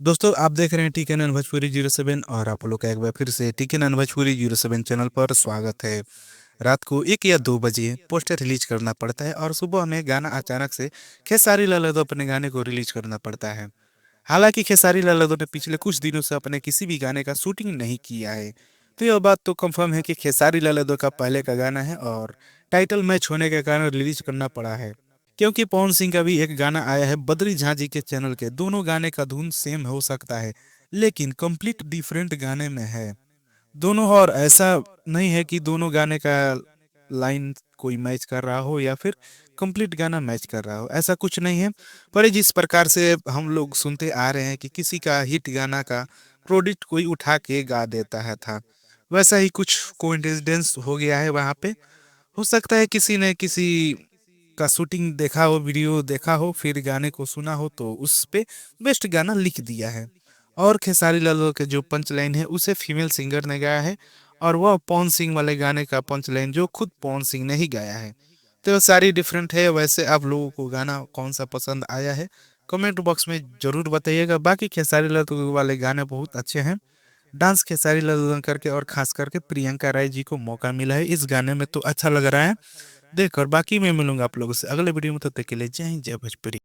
दोस्तों आप देख रहे हैं TK9 भोजपुरी 07 और आप लोग का एक बार फिर से TK9 भोजपुरी 07 चैनल पर स्वागत है। रात को 1 या 2 बजे पोस्टर रिलीज करना पड़ता है और सुबह में गाना अचानक से खेसारी लाल यादव अपने गाने को रिलीज करना पड़ता है। हालांकि खेसारी लाल यादव ने पिछले कुछ दिनों से अपने किसी भी गाने का शूटिंग नहीं किया है, तो यह बात तो कंफर्म है कि खेसारी लाल यादव का पहले का गाना है और टाइटल मैच होने के कारण रिलीज करना पड़ा है। क्योंकि पवन सिंह का भी एक गाना आया है बद्री झा जी के चैनल के, दोनों गाने का धुन सेम हो सकता है लेकिन कंप्लीट डिफरेंट गाने में है दोनों। और ऐसा नहीं है कि दोनों गाने का लाइन कोई मैच कर रहा हो या फिर कंप्लीट गाना मैच कर रहा हो, ऐसा कुछ नहीं है। पर ये जिस प्रकार से हम लोग सुनते आ रहे हैं कि किसी का हिट गाना का प्रोडक्ट कोई उठा के गा देता है था, वैसा ही कुछ कोइंसिडेंस हो गया है वहां पे। हो सकता है किसी ने किसी का शूटिंग देखा हो, वीडियो देखा हो, फिर गाने को सुना हो तो उस पे बेस्ट गाना लिख दिया है। और खेसारी लाल के जो पंच लाइन है उसे फीमेल सिंगर ने गाया है, और वह पवन सिंह वाले गाने का पंच लाइन जो खुद पवन सिंह ने ही गाया है। तो ये सारी डिफरेंट है। वैसे आप लोगों को गाना कौन सा पसंद आया है कमेंट बॉक्स में जरूर बताइएगा। बाकी खेसारी लाल वाले गाने बहुत अच्छे हैं। डांस खेसारी लाल करके और खास करके प्रियंका राय जी को मौका मिला है इस गाने में, तो अच्छा लग रहा है देखकर। बाकी मैं मिलूंगा आप लोगों से अगले वीडियो में, तब तक के लिए जय हिंद जय भोजपुरी।